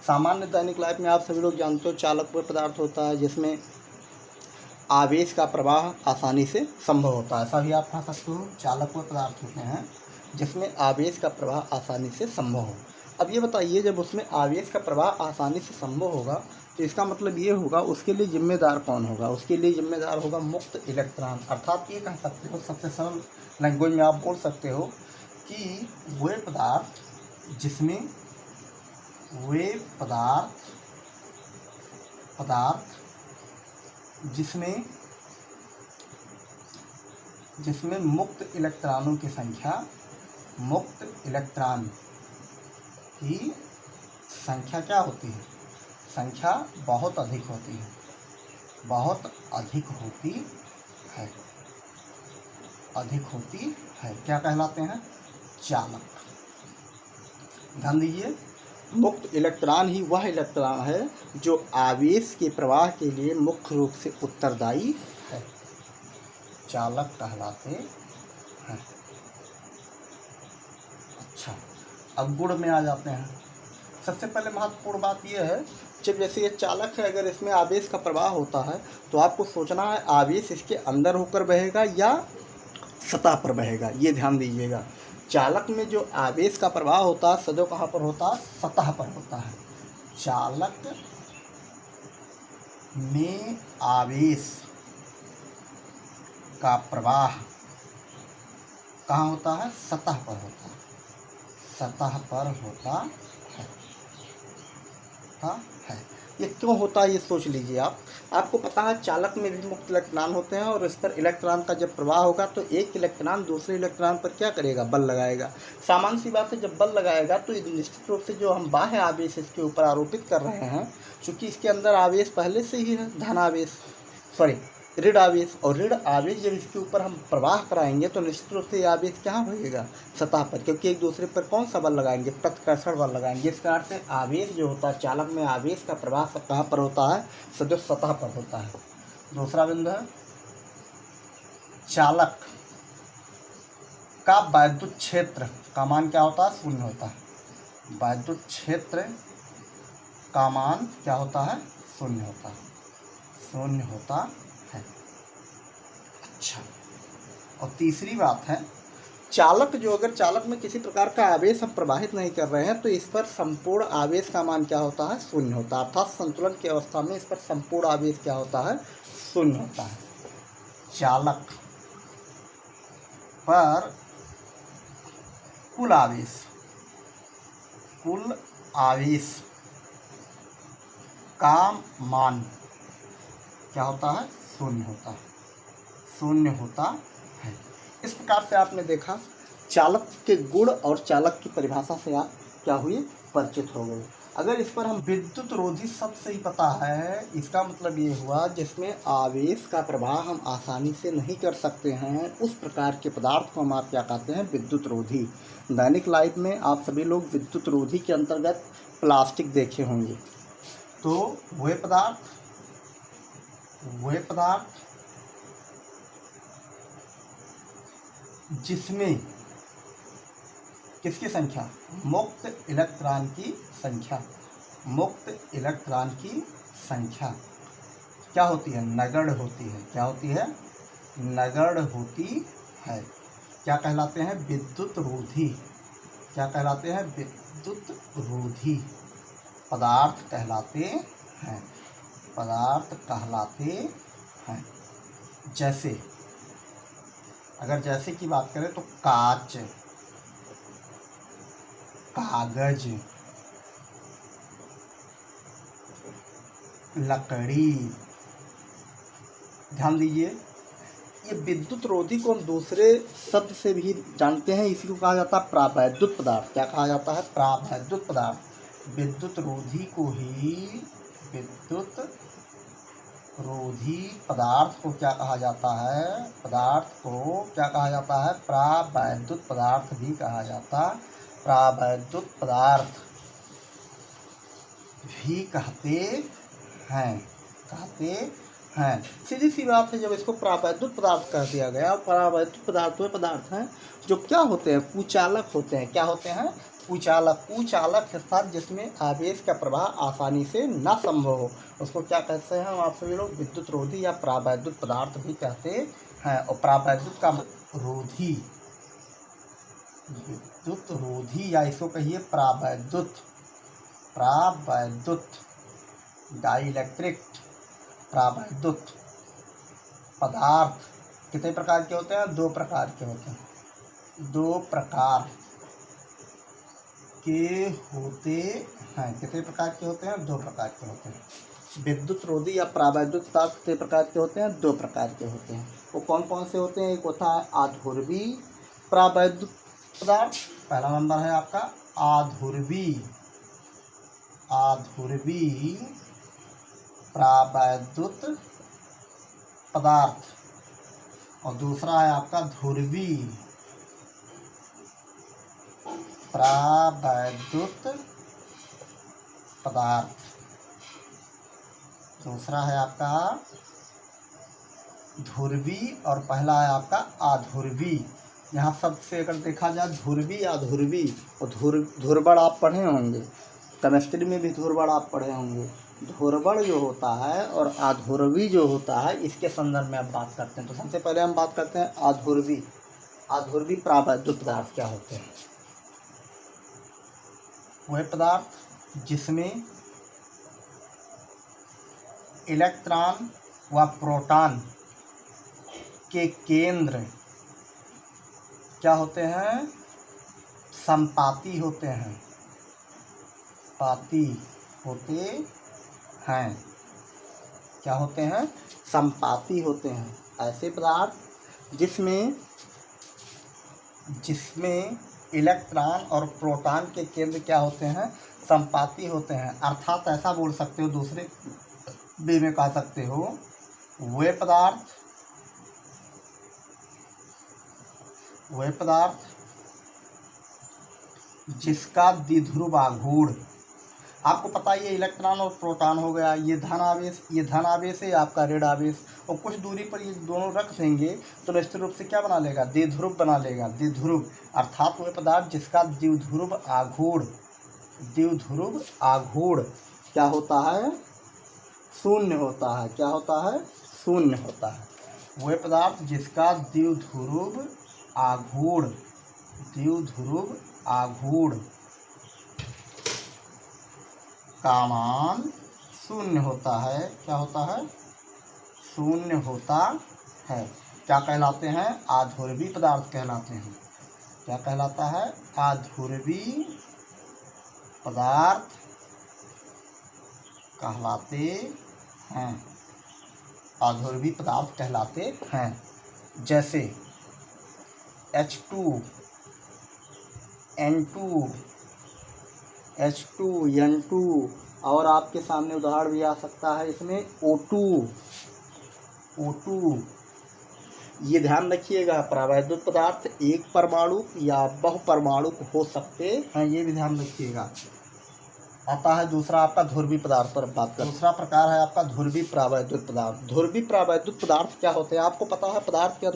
सामान्य दैनिक लाइफ में आप सभी लोग जानते हो चालक वह पदार्थ होता है जिसमें आवेश का प्रवाह आसानी से संभव होता है। ऐसा भी आप कह सकते हो, चालक वह पदार्थ होते हैं जिसमें आवेश का प्रवाह आसानी से संभव हो। अब ये बताइए, जब उसमें आवेश का प्रवाह आसानी से संभव होगा तो इसका मतलब ये होगा उसके लिए जिम्मेदार कौन होगा? उसके लिए जिम्मेदार होगा मुक्त इलेक्ट्रॉन। अर्थात ये कह सकते हो, सबसे सरल लैंग्वेज में आप बोल सकते हो कि वे पदार्थ जिसमें मुक्त इलेक्ट्रॉनों की संख्या क्या होती है? संख्या बहुत अधिक होती है। क्या कहलाते हैं? चालक। ध्यान दीजिए, मुक्त इलेक्ट्रॉन ही वह इलेक्ट्रॉन है जो आवेश के प्रवाह के लिए मुख्य रूप से उत्तरदायी है, चालक कहलाते हैं। अच्छा, अब गुण में आ जाते हैं। सबसे पहले महत्वपूर्ण बात यह है, जब जैसे ये चालक है, अगर इसमें आवेश का प्रवाह होता है तो आपको सोचना है आवेश इसके अंदर होकर बहेगा या सतह पर बहेगा। ये ध्यान दीजिएगा, चालक में जो आवेश का प्रवाह होता है सदैव कहाँ पर होता है? सतह पर होता है। चालक में आवेश का प्रवाह कहाँ होता है? सतह पर होता है। ये क्यों होता है ये सोच लीजिए आप। आपको पता है चालक में भी मुक्त इलेक्ट्रॉन होते हैं और इस पर इलेक्ट्रॉन का जब प्रवाह होगा तो एक इलेक्ट्रॉन दूसरे इलेक्ट्रॉन पर क्या करेगा? बल लगाएगा। सामान्य सी बात है, जब बल लगाएगा तो निश्चित रूप से जो हम बाह्य आवेश इसके ऊपर आरोपित कर रहे हैं, चूँकि इसके अंदर आवेश पहले से ही है ऋण आवेश, और ऋण आवेश जब इसके ऊपर हम प्रवाह कराएंगे तो निश्चित रूप से आवेश कहाँ बहेगा? सतह पर, क्योंकि एक दूसरे पर कौन सा बल लगाएंगे? प्रतिकर्षण बल लगाएंगे। इस कारण से आवेश जो होता है, चालक में आवेश का प्रवाह सब कहाँ पर होता है? सदैव सतह पर होता है। दूसरा बिंदु है, चालक का वैद्युत क्षेत्र का मान क्या होता है? शून्य होता है। वैद्युत क्षेत्र का मान क्या होता है? शून्य होता है। अच्छा, और तीसरी बात है, अगर चालक में किसी प्रकार का आवेश हम प्रवाहित नहीं कर रहे हैं तो इस पर संपूर्ण आवेश का मान क्या होता है? शून्य होता है। अर्थात संतुलन की अवस्था में इस पर संपूर्ण आवेश क्या होता है? शून्य होता है। चालक पर कुल आवेश का मान क्या होता है? शून्य होता है। इस प्रकार से आपने देखा चालक के गुण और चालक की परिभाषा से आप क्या हुए? परिचित हो गए। अगर इस पर हम विद्युत रोधी शब्द से ही पता है, इसका मतलब ये हुआ जिसमें आवेश का प्रवाह हम आसानी से नहीं कर सकते हैं, उस प्रकार के पदार्थ को हम आप क्या कहते हैं? विद्युत रोधी। दैनिक लाइफ में आप सभी लोग विद्युत रोधी के अंतर्गत प्लास्टिक देखे होंगे। तो वे पदार्थ जिसमें किसकी संख्या? मुक्त इलेक्ट्रॉन की संख्या क्या होती है? नगण्य होती है। क्या होती है? नगण्य होती है। क्या कहलाते हैं? विद्युत रोधी। क्या कहलाते हैं? विद्युत रोधी पदार्थ कहलाते हैं। जैसे, अगर जैसे की बात करें तो कांच, कागज, लकड़ी। ध्यान दीजिए, ये विद्युत रोधी को हम दूसरे शब्द से भी जानते हैं, इसी को कहा जाता है प्रावैद्युत पदार्थ। क्या कहा जाता है? प्रावैद्युत पदार्थ। विद्युत रोधी को ही विद्युत रोधी पदार्थ को क्या कहा जाता है? प्रावैद्युत पदार्थ भी कहा जाता है। प्रावैद्युत पदार्थ भी कहते हैं। सीधी सी बात है, जब इसको प्रावैद्युत पदार्थ कह दिया गया, प्रावैद्युत पदार्थ वे पदार्थ हैं जो क्या होते हैं? कुचालक होते हैं। क्या होते हैं? कुचालक, कुचालक स्थान जिसमें आवेश का प्रवाह आसानी से न संभव हो, उसको क्या कहते हैं हम आप सभी लोग? विद्युत रोधी या परावैद्युत पदार्थ भी कहते हैं। और परावैद्युत का रोधी, विद्युत रोधी या इसको कहिए परावैद्युत, परावैद्युत डाइलेक्ट्रिक परावैद्युत पदार्थ कितने प्रकार के होते हैं? 2 प्रकार के होते हैं। 2 प्रकार के होते हैं। कितने प्रकार के होते हैं? 2 प्रकार के होते हैं। विद्युत रोधी या परावैद्युत पदार्थ कितने प्रकार के होते हैं? 2 प्रकार के होते हैं। वो कौन कौन से होते हैं? एक होता है आधाुर्वी परावैद्युत पदार्थ, पहला नंबर है आपका आधाुर्वी, आधाुर्वी परावैद्युत पदार्थ, और दूसरा है आपका ध्रुवी परावैद्युत पदार्थ। दूसरा है आपका ध्रुवी और पहला है आपका आधाुर्वी। यहाँ सबसे अगर देखा जाए ध्रुवी आधाुर्वी, और ध्रुवण आप पढ़े होंगे, केमिस्ट्री में भी ध्रुवण आप पढ़े होंगे। ध्रुवण जो होता है और आधाुर्वी जो होता है, इसके संदर्भ में आप बात करते हैं। तो सबसे पहले हम बात करते हैं आधाुर्वी। आधाुर्वी परावैद्युत पदार्थ क्या होते हैं? वह पदार्थ जिसमें इलेक्ट्रॉन व प्रोटॉन के केंद्र क्या होते हैं? संपाती होते हैं, पाती होते हैं। क्या होते हैं? संपाती होते हैं। ऐसे पदार्थ जिसमें इलेक्ट्रॉन और प्रोटॉन के केंद्र क्या होते हैं? संपाती होते हैं। अर्थात ऐसा बोल सकते हो, दूसरे वे में कह सकते हो, वे पदार्थ जिसका द्विध्रुव आघूर्ण, आपको पता है ये इलेक्ट्रॉन और प्रोटॉन हो गया, ये धन आवेश है आपका ऋण आवेश, और कुछ दूरी पर ये दोनों रख देंगे तो निश्चित रूप से क्या बना लेगा? द्विध्रुव बना लेगा। द्विध्रुव अर्थात वह पदार्थ जिसका द्विध्रुव आघूर्ण क्या होता है? शून्य होता है। क्या होता है? शून्य होता है। वह पदार्थ जिसका द्विध्रुव आघूर्ण का मान शून्य होता है। क्या होता है? शून्य होता है। क्या कहलाते हैं? आधाुर्वी पदार्थ कहलाते हैं। क्या कहलाता है? आधाुर्वी पदार्थ कहलाते हैं। आधाुर्वी पदार्थ कहलाते हैं। जैसे H2, N2, H2, N2, और आपके सामने उदाहरण भी आ सकता है इसमें O2। ये ध्यान रखिएगा, परावैद्युत पदार्थ एक परमाणु या बहुपरमाणु हो सकते हैं, ये भी ध्यान रखिएगा। आता है दूसरा आपका ध्रुवी पदार्थ पर बात कर। दूसरा प्रकार है आपका ध्रुवी परावैद्युत पदार्थ। ध्रुवी परावैद्युत पदार्थ क्या होते हैं? आपको पता है पदार्थ के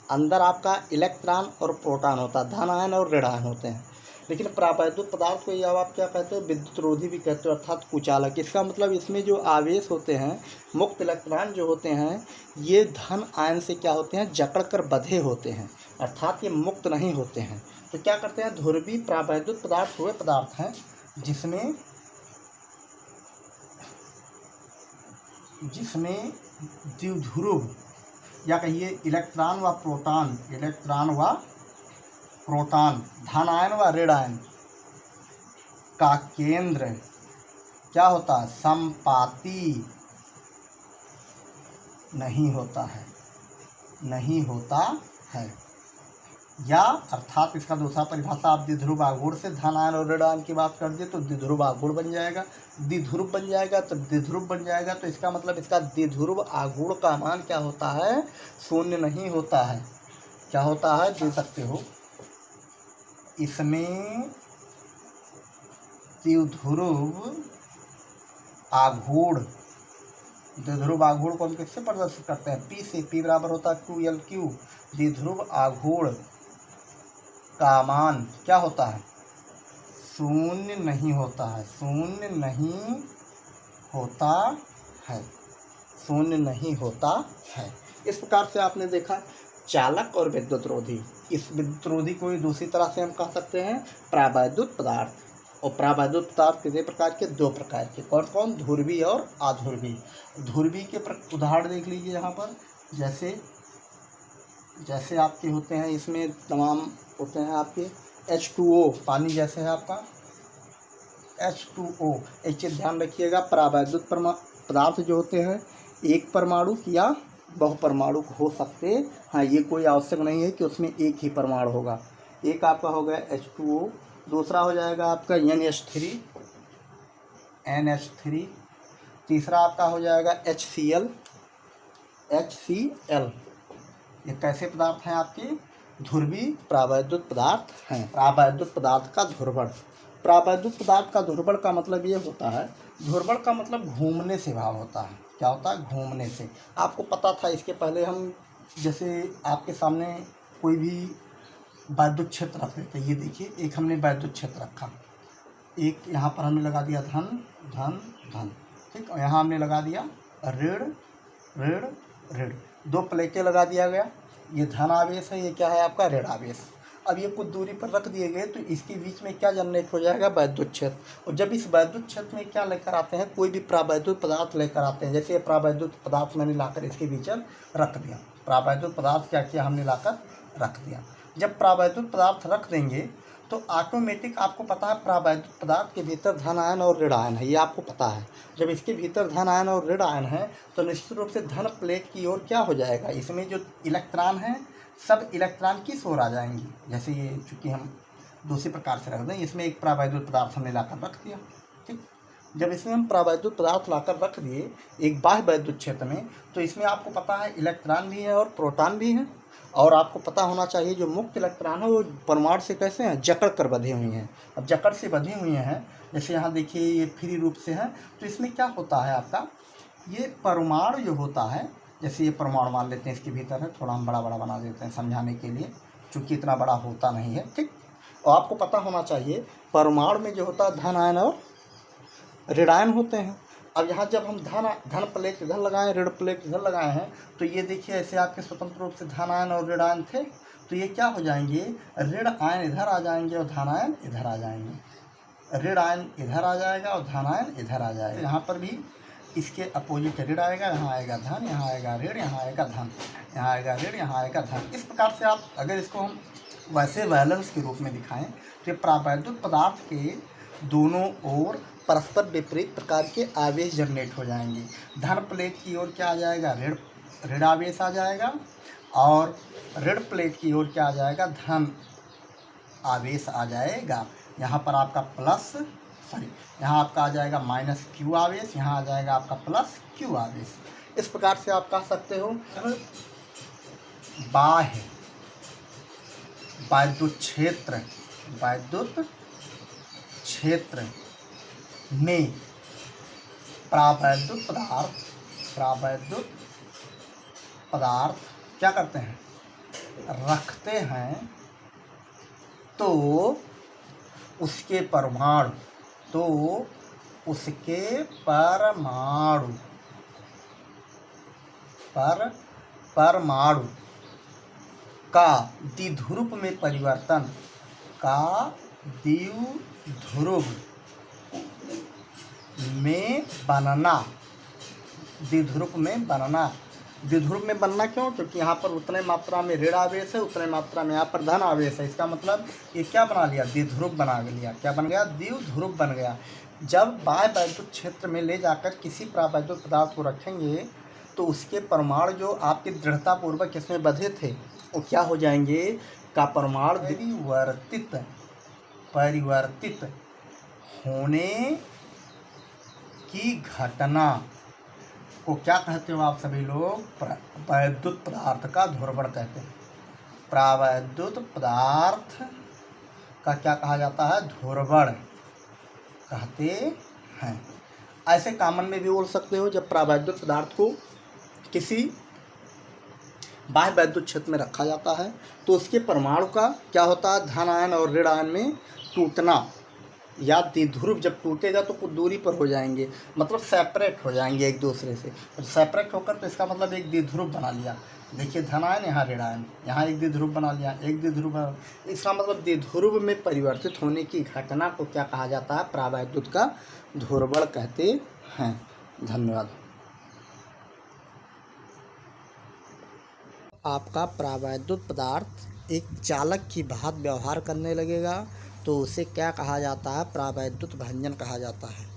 अंदर आपका इलेक्ट्रॉन और प्रोटॉन होता है, धन आयन और ऋण आयन होते हैं। लेकिन परावैद्युत पदार्थ को या आप क्या कहते हो? विद्युत रोधी भी कहते हो, अर्थात कुचालक। इसका मतलब इसमें जो आवेश होते हैं, मुक्त इलेक्ट्रॉन जो होते हैं, ये धन आयन से क्या होते हैं? जकड़ कर बंधे होते हैं, अर्थात ये मुक्त नहीं होते हैं। तो क्या करते हैं? ध्रुवी परावैद्युत पदार्थ हुए पदार्थ हैं जिसमें द्विध्रुव या कहिए इलेक्ट्रॉन व प्रोटॉन धन आयन व ऋण आयन का केंद्र क्या होता है? संपाती नहीं होता है। या अर्थात इसका दूसरा परिभाषा आप द्विध्रुव आघूर्ण से धन आयन और ऋण आयन की बात कर दिए तो द्विध्रुव आघूर्ण बन जाएगा। द्विध्रुव बन जाएगा तो इसका मतलब इसका द्विध्रुव आघूर्ण का मान क्या होता है? शून्य नहीं होता है। क्या होता है? दे सकते हो, इसमें द्विध्रुव आघूर्ण को हम किससे प्रदर्शित करते हैं? P से। P बराबर होता है 2L3। द्विध्रुव आघूर्ण का मान क्या होता है? शून्य नहीं होता है, शून्य नहीं होता है, शून्य नहीं होता है। इस प्रकार से आपने देखा चालक और विद्युत रोधी। इस विद्युत रोधी को ही दूसरी तरह से हम कह सकते हैं प्रावैद्युत पदार्थ। और प्रावैद्युत पदार्थ कितने प्रकार के? दो प्रकार के। कौन कौन? ध्रुवीय और अध्रुवीय। ध्रुवीय के उदाहरण देख लीजिए यहाँ पर। जैसे आपके होते हैं, इसमें तमाम होते हैं आपके H2O, पानी जैसे है आपका H2O। एक चीज़ ध्यान रखिएगा, प्रावैद्युत पदार्थ जो होते हैं एक परमाणु या बहुपरमाणु हो सकते हैं। ये कोई आवश्यक नहीं है कि उसमें एक ही परमाणु होगा। एक आपका हो गया H2O, दूसरा हो जाएगा आपका NH3, तीसरा आपका हो जाएगा HCl। ये कैसे पदार्थ हैं? आपके ध्रुवीय प्रावैद्युत पदार्थ हैं। प्रावैद्युत पदार्थ का ध्रुवण। प्रावैद्युत पदार्थ का ध्रुवण का मतलब ये होता है, ध्रुवण का मतलब घूमने से भाव होता है। क्या होता है? घूमने से। आपको पता था इसके पहले हम जैसे आपके सामने कोई भी वैद्युत क्षेत्र रख लेते हैं। ये देखिए, एक हमने वैद्युत क्षेत्र रखा, एक यहाँ पर हमने लगा दिया धन धन धन, ठीक। और यहाँ हमने लगा दिया ऋण ऋण ऋण, दो प्लेटें लगा दिया गया। ये धन आवेश है, ये क्या है आपका? ऋण आवेश। अब ये कुछ दूरी पर रख दिए गए तो इसके बीच में क्या जनरेट हो जाएगा? वैद्युत क्षेत्र। और जब इस वैद्युत क्षेत्र में क्या लेकर आते हैं? कोई भी प्रावैद्युत पदार्थ लेकर आते हैं। जैसे ये प्रावैद्युत पदार्थ मैंने लाकर इसके बीच रख दिया। प्रावैद्युत पदार्थ क्या किया? हमने लाकर रख दिया। जब प्रावैद्युत पदार्थ रख देंगे तो ऑटोमेटिक आपको पता है प्रावैद्युत पदार्थ के भीतर धन आयन और ऋण आयन है, ये आपको पता है। जब इसके भीतर धन आयन और ऋण आयन है तो निश्चित रूप से धन प्लेट की ओर क्या हो जाएगा? इसमें जो इलेक्ट्रॉन हैं सब इलेक्ट्रॉन किस ओर आ जाएंगी? जैसे ये चूँकि हम दूसरी प्रकार से रख दें, इसमें एक प्रावैद्युत पदार्थ हमने लाकर रख दिया, ठीक। जब इसमें हम प्रावैद्युत पदार्थ लाकर रख दिए एक बाह्य वैद्युत क्षेत्र में, तो इसमें आपको पता है इलेक्ट्रॉन भी है और प्रोटॉन भी है। और आपको पता होना चाहिए जो मुक्त इलेक्ट्रॉन है वो परमाणु से कैसे हैं? जकड़ कर बंधे हुए हैं। अब जकड़ से बंधे हुए हैं, जैसे यहाँ देखिए ये फ्री रूप से है, तो इसमें क्या होता है आपका? ये परमाणु जो होता है, जैसे ये परमाणु मान लेते हैं इसके भीतर है, थोड़ा हम बड़ा बड़ा बना देते हैं समझाने के लिए, चूँकि इतना बड़ा होता नहीं है, ठीक। और आपको पता होना चाहिए परमाणु में जो होता है धन आयन और ऋण आयन होते हैं। अब यहाँ जब हम धन प्लेट इधर लगाएं, ऋण प्लेट इधर लगाए हैं, तो ये देखिए ऐसे आपके स्वतंत्र रूप से धन आयन और ऋण आयन थे, तो ये क्या हो जाएंगे? ऋण आयन इधर आ जाएंगे और धन आयन इधर आ जाएंगे। ऋण आयन इधर आ जाएगा और धन आयन इधर आ जाएगा। यहाँ पर भी इसके अपोजिट ऋण आएगा, यहाँ आएगा धन, यहाँ आएगा ऋण, यहाँ आएगा धन, यहाँ आएगा ऋण, यहाँ आएगा धन। इस प्रकार से आप अगर इसको हम वैसे वैलेंस के रूप में दिखाएं तो प्रावैद्युत पदार्थ के दोनों ओर परस्पर विपरीत प्रकार के आवेश जनरेट हो जाएंगे। धन प्लेट की ओर क्या आ जाएगा? ऋण आवेश आ जाएगा, और ऋण प्लेट की ओर क्या आ जाएगा? धन आवेश आ जाएगा। यहाँ पर आपका यहाँ आपका आ जाएगा -Q आवेश, यहाँ आ जाएगा आपका +Q आवेश। इस प्रकार से आप कह सकते हो बाह्य वैद्युत क्षेत्र में प्रावैद्युत पदार्थ क्या करते हैं? रखते हैं, तो उसके परमाणु का द्विध्रुव में परिवर्तन, द्विध्रुव में बनना क्यों? क्योंकि यहाँ पर उतने मात्रा में ऋण आवेश है, उतने मात्रा में यहाँ पर धन आवेश है। इसका मतलब ये क्या बना लिया? द्विध्रुव बना लिया। क्या बन गया? द्विध्रुव बन गया। जब बाह्य वैद्युत क्षेत्र में ले जाकर किसी प्रावैद्युत पदार्थ को रखेंगे तो उसके परमाणु जो आपके दृढ़तापूर्वक इसमें बंधे थे वो क्या हो जाएंगे? का परमाणु परिवर्तित होने की घटना को क्या कहते हो आप सभी लोग? वैद्युत पदार्थ का ध्रुवण कहते हैं। प्रावैद्युत पदार्थ का क्या कहा जाता है? ध्रुवण कहते हैं। ऐसे कॉमन में भी बोल सकते हो, जब प्रावैद्युत पदार्थ को किसी बाह्य वैद्युत क्षेत्र में रखा जाता है तो उसके परमाणु का क्या होता है? धन आयन और ऋण आयन में टूटना, या द्विध्रुव जब टूटेगा तो कुछ दूरी पर हो जाएंगे, मतलब सेपरेट हो जाएंगे एक दूसरे से। और सेपरेट होकर तो इसका मतलब एक द्विध्रुव बना लिया। देखिए धनायन यहाँ ऋणायन, यहाँ एक द्विध्रुव बना लिया, एक द्विध्रुव बना, इसका मतलब द्विध्रुव में परिवर्तित होने की घटना को क्या कहा जाता है? प्रावैद्युत का ध्रुवण कहते हैं। धन्यवाद। आपका प्रावैद्युत पदार्थ एक चालक की भांति व्यवहार करने लगेगा तो उसे क्या कहा जाता है? प्रावैद्युत भंजन कहा जाता है।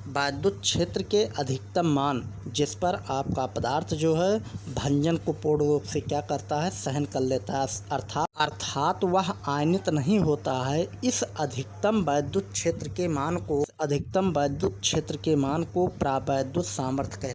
वैद्युत क्षेत्र के अधिकतम मान जिस पर आपका पदार्थ जो है भंजन को पूर्ण रूप से क्या करता है? सहन कर लेता है, अर्थात वह आयनित नहीं होता है। इस अधिकतम वैद्युत क्षेत्र के मान को प्रावैद्युत सामर्थ्य कहते हैं।